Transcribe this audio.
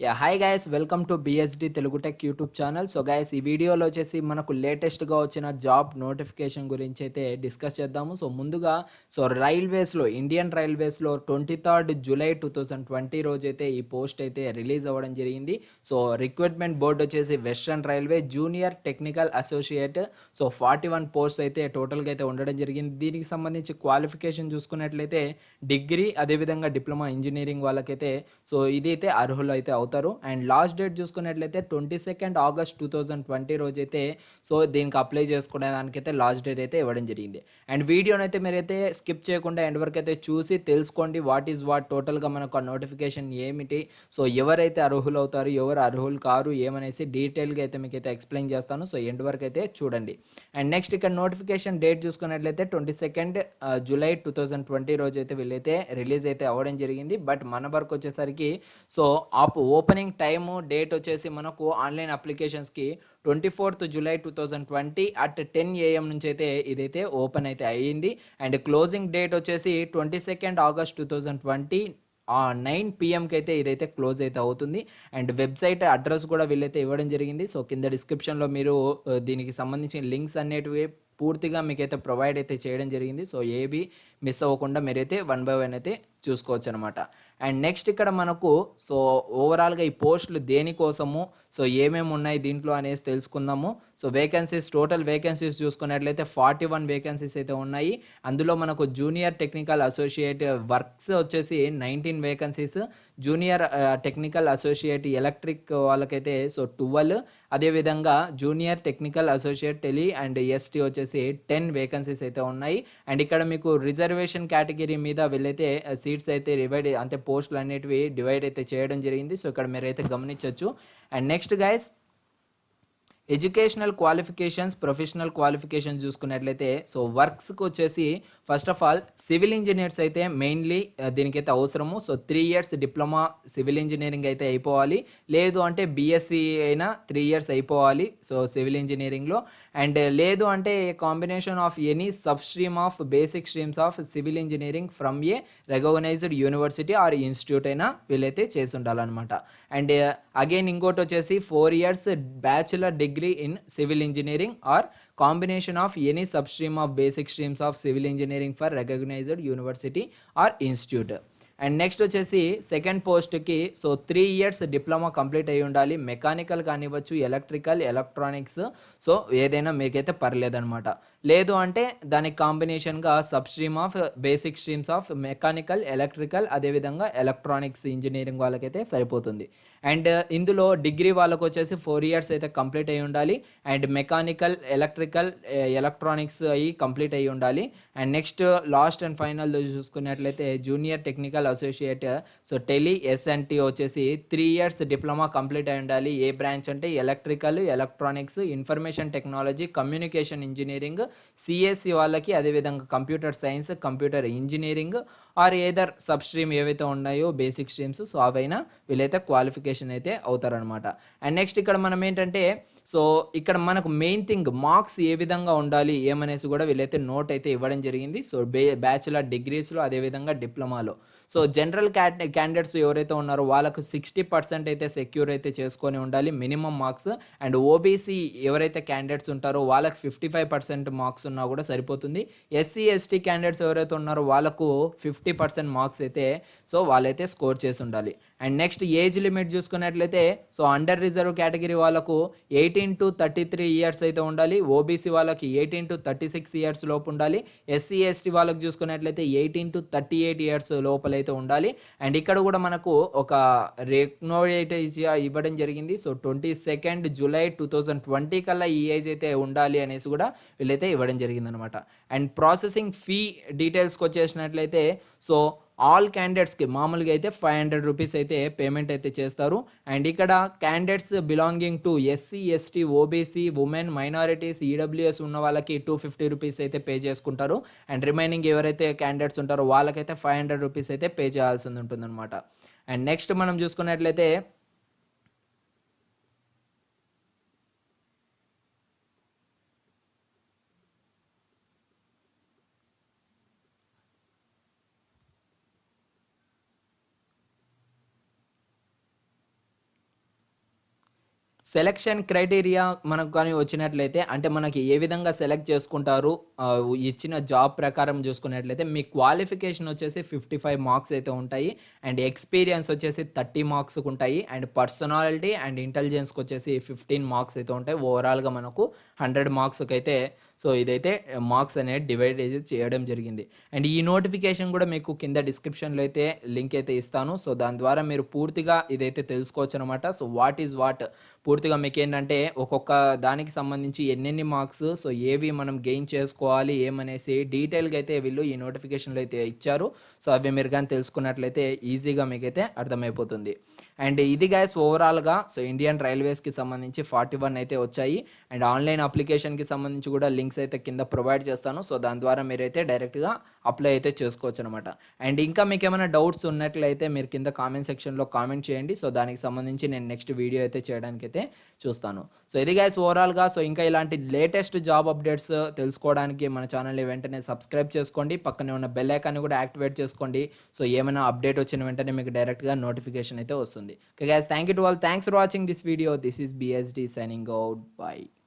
Hi guys, welcome to BSD Telugu tech YouTube channel. So guys, ఈ వీడియోలో వచ్చేసి మనకు లేటెస్ట్గా వచ్చిన జాబ్ నోటిఫికేషన్ గురించి అయితే డిస్కస్ చేద్దాము. సో ముందుగా రైల్వేస్లో, ఇండియన్ రైల్వేస్లో 23 జూలై 2020 రోజైతే ఈ పోస్ట్ అయితే రిలీజ్ అవ్వడం జరిగింది. సో రిక్రూట్మెంట్ బోర్డు వచ్చేసి western railway junior technical associate. So 41 post అయితే టోటల్గా అయితే ఉండడం జరిగింది. దీనికి సంబంధించి క్వాలిఫికేషన్ చూసుకున్నట్లయితే డిగ్రీ, అదేవిధంగా డిప్లొమా ఇంజనీరింగ్ వాళ్ళకైతే సో ఇదైతే అర్హులు అయితే అవుతారు. అండ్ లాస్ట్ డేట్ చూసుకున్నట్లయితే 22 ఆగస్ట్ 2020 రోజైతే సో దీనికి అప్లై చేసుకోవడానికైతే లాస్ట్ డేట్ అయితే ఇవ్వడం జరిగింది. అండ్ వీడియోని అయితే మీరైతే స్కిప్ చేయకుండా ఎండ్ వరకు అయితే చూసి తెలుసుకోండి వాట్ ఈజ్ వాట్, టోటల్గా మనకు ఆ నోటిఫికేషన్ ఏమిటి, సో ఎవరైతే అర్హులు అవుతారు, ఎవరు అర్హులు కారు ఏమనేసి డీటెయిల్గా అయితే మీకు అయితే ఎక్స్ప్లెయిన్ చేస్తాను. సో ఎండ్ వరకు అయితే చూడండి. అండ్ నెక్స్ట్ ఇక్కడ నోటిఫికేషన్ డేట్ చూసుకున్నట్లయితే 22 జూలై 2020 రోజు అయితే వీళ్ళైతే రిలీజ్ అయితే అవ్వడం జరిగింది. బట్ మన వరకు వచ్చేసరికి సో ఓపెనింగ్ టైము డేట్ వచ్చేసి మనకు ఆన్లైన్ అప్లికేషన్స్కి 24 జూలై 2020 అట్ 10 AM నుంచి అయితే ఇదైతే ఓపెన్ అయితే అయ్యింది. అండ్ క్లోజింగ్ డేట్ వచ్చేసి 22 ఆగస్ట్ 2020 9 PMకి అయితే ఇదైతే క్లోజ్ అయితే అవుతుంది. అండ్ వెబ్సైట్ అడ్రస్ కూడా వీళ్ళైతే ఇవ్వడం జరిగింది. సో కింద డిస్క్రిప్షన్లో మీరు దీనికి సంబంధించిన లింక్స్ అనేటివి పూర్తిగా మీకైతే ప్రొవైడ్ అయితే చేయడం జరిగింది. సో ఏవి మిస్ అవ్వకుండా మీరైతే వన్ బై వన్ అయితే చూసుకోవచ్చు అనమాట. అండ్ నెక్స్ట్ ఇక్కడ మనకు సో ఓవరాల్గా ఈ పోస్టులు దేనికోసము, సో ఏమేమి ఉన్నాయి దీంట్లో అనేసి తెలుసుకుందాము. సో వేకెన్సీస్, టోటల్ వేకెన్సీస్ చూసుకున్నట్లయితే 41 వేకెన్సీస్ అయితే ఉన్నాయి. అందులో మనకు జూనియర్ టెక్నికల్ అసోసియేట్ వర్క్స్ వచ్చేసి 19 vacancies, junior technical associate electric వాళ్ళకైతే సో 12, అదేవిధంగా junior technical associate tele and ST వచ్చేసి 10 వేకెన్సీస్ అయితే ఉన్నాయి. అండ్ ఇక్కడ మీకు రిజర్వేషన్ కేటగిరీ మీద వీళ్ళైతే సీట్స్ అయితే అంటే పోస్టులు అనేటివి డివైడ్ అయితే చేయడం జరిగింది. సో ఇక్కడ మీరైతే గమనించవచ్చు. And next guys, educational qualifications, professional qualifications చూసుకున్నట్లయితే సో వర్క్స్కి వచ్చేసి first of all civil engineers అయితే మెయిన్లీ దీనికైతే అవసరము. So 3 years diploma civil engineering అయితే అయిపోవాలి, లేదు అంటే బీఎస్సీ అయినా 3 years అయిపోవాలి సో సివిల్ ఇంజనీరింగ్లో. అండ్ లేదు అంటే combination of any sub stream of basic streams of civil engineering from a recognized university or institute అయినా వీళ్ళైతే చేసి ఉండాలన్నమాట. అండ్ అగైన్ ఇంకోటి వచ్చేసి 4 years bachelor degree in civil engineering or combination of any substream of basic streams of civil engineering for recognized university or institute. And next వచ్చేసి second పోస్ట్కి so 3 years diploma complete అయ్యి ఉండాలి. Mechanical కానివ్వచ్చు, electrical, electronics, so ఏదైనా మీకైతే పర్లేదనమాట. లేదు అంటే దానికి కాంబినేషన్గా sub stream of basic streams of mechanical, electrical, అదేవిధంగా ఎలక్ట్రానిక్స్ ఇంజనీరింగ్ వాళ్ళకైతే సరిపోతుంది. అండ్ ఇందులో డిగ్రీ వాళ్ళకు వచ్చేసి 4 years అయితే కంప్లీట్ అయ్యి ఉండాలి. అండ్ మెకానికల్, ఎలక్ట్రికల్, ఎలక్ట్రానిక్స్ అయ్యి కంప్లీట్ అయ్యి ఉండాలి. And next last and final చూసుకున్నట్లయితే junior technical associate so tele SNT వచ్చేసి 3 years డిప్లొమా కంప్లీట్ అయి ఉండాలి. ఏ బ్రాంచ్ అంటే electrical, electronics, information technology, communication engineering, CSC వాళ్ళకి, అదేవిధంగా computer science, computer engineering or either sub stream ఏవైతే ఉన్నాయో బేసిక్ స్ట్రీమ్స్ సో అవైనా వీళ్ళైతే క్వాలిఫికేషన్ అయితే అవుతారనమాట. అండ్ నెక్స్ట్ ఇక్కడ మనం ఏంటంటే సో ఇక్కడ మనకు మెయిన్ థింగ్ మార్క్స్ ఏ విధంగా ఉండాలి ఏమనేసి కూడా వీళ్ళైతే నోట్ అయితే ఇవ్వడం జరిగింది. సో బ్యాచులర్ డిగ్రీస్లో, అదేవిధంగా డిప్లొమాలో సో జనరల్ క్యాండిడేట్స్ ఎవరైతే ఉన్నారో వాళ్ళకు 60% అయితే సెక్యూర్ అయితే చేసుకొని ఉండాలి మినిమం మార్క్స్. అండ్ ఓబీసీ ఎవరైతే క్యాండిడేట్స్ ఉంటారో వాళ్ళకి 55% మార్క్స్ ఉన్నా కూడా సరిపోతుంది. ఎస్సీ ఎస్టీ క్యాండిడేట్స్ ఎవరైతే ఉన్నారో వాళ్ళకు 50% మార్క్స్ అయితే సో వాళ్ళైతే స్కోర్ చేసి ఉండాలి. అండ్ నెక్స్ట్ ఏజ్ లిమిట్ చూసుకున్నట్లయితే సో అండర్ రిజర్వ్ కేటగిరీ వాళ్ళకు 18 to 33 years అయితే ఉండాలి. ఓబీసీ వాళ్ళకి 18 to 36 years లోపు ఉండాలి. ఎస్సీ ఎస్టీ వాళ్ళకి చూసుకున్నట్లయితే 18 to 38 years లోపలైతే ఉండాలి. అండ్ ఇక్కడ కూడా మనకు ఒక రెక్నోడేట్ ఇవ్వడం జరిగింది. సో 22 జూలై 2020 కల్లా ఈ ఏజ్ అయితే ఉండాలి అనేసి కూడా వీళ్ళైతే ఇవ్వడం జరిగింది అనమాట. అండ్ ప్రాసెసింగ్ ఫీ డీటెయిల్స్కి వచ్చేసినట్లయితే సో ఆల్ క్యాండిడేట్స్కి మామూలుగా అయితే 500 రూపీస్ అయితే పేమెంట్ అయితే చేస్తారు. అండ్ ఇక్కడ candidates belonging to SC ST OBC women minorities EWS ఉన్న వాళ్ళకి 250 రూపీస్ అయితే పే చేసుకుంటారు. అండ్ రిమైనింగ్ ఎవరైతే క్యాండిడేట్స్ ఉంటారో వాళ్ళకైతే 500 రూపీస్ అయితే పే చేయాల్సి ఉంటుందన్నమాట. అండ్ నెక్స్ట్ మనం చూసుకున్నట్లయితే సెలక్షన్ క్రైటీరియా మనకు కానీ వచ్చినట్లయితే అంటే మనకి ఏ విధంగా సెలెక్ట్ చేసుకుంటారు ఇచ్చిన జాబ్ ప్రకారం చూసుకున్నట్లయితే మీ క్వాలిఫికేషన్ వచ్చేసి 55 మార్క్స్ అయితే ఉంటాయి అండ్ ఎక్స్పీరియన్స్ వచ్చేసి 30 మార్క్స్కి ఉంటాయి అండ్ పర్సనాలిటీ అండ్ ఇంటెలిజెన్స్కి వచ్చేసి 15 మార్క్స్ అయితే ఉంటాయి. ఓవరాల్గా మనకు 100 మార్క్స్కి అయితే సో ఇదైతే మార్క్స్ అనేది డివైడ్ అయితే చేయడం జరిగింది. అండ్ ఈ నోటిఫికేషన్ కూడా మీకు కింద డిస్క్రిప్షన్లో అయితే లింక్ అయితే ఇస్తాను. సో దాని ద్వారా మీరు పూర్తిగా ఇదైతే తెలుసుకోవచ్చు అనమాట. సో వాట్ ఈజ్ వాట్ పూర్తిగా మీకు ఏంటంటే ఒక్కొక్క దానికి సంబంధించి ఎన్నెన్ని మార్క్స్ సో ఏవి మనం గెయిన్ చేసుకోవాలి ఏమనేసి డీటెయిల్గా అయితే వీళ్ళు ఈ నోటిఫికేషన్లో అయితే ఇచ్చారు. సో అవి మీరు కానీ తెలుసుకున్నట్లయితే ఈజీగా మీకైతే అర్థమైపోతుంది. అండ్ ఇది గైస్ ఓవరాల్గా సో ఇండియన్ రైల్వేస్కి సంబంధించి 41 అయితే వచ్చాయి అండ్ ఆన్లైన్ అప్లికేషన్కి సంబంధించి కూడా లింక్స్ అయితే కింద ప్రొవైడ్ చేస్తాను. సో దాని ద్వారా మీరైతే డైరెక్ట్గా అప్లై అయితే చేసుకోవచ్చు అనమాట. అండ్ ఇంకా మీకు ఏమైనా డౌట్స్ ఉన్నట్లయితే మీరు కింద కామెంట్ సెక్షన్లో కామెంట్ చేయండి. సో దానికి సంబంధించి నేను నెక్స్ట్ వీడియో అయితే చేయడానికి అయితే చూస్తాను. సో ఇది గైస్ ఓవరాల్గా సో ఇంకా ఇలాంటి లేటెస్ట్ జాబ్ అప్డేట్స్ తెలుసుకోవడానికి మన ఛానల్ని వెంటనే సబ్స్క్రైబ్ చేసుకోండి. పక్కనే ఉన్న బెల్ ఐకాన్ని కూడా యాక్టివేట్ చేసుకోండి. సో ఏమైనా అప్డేట్ వచ్చిన వెంటనే మీకు డైరెక్ట్గా నోటిఫికేషన్ అయితే వస్తుంది. Okay guys, thank you to all. Thanks for watching this video. This is BSD signing out. Bye.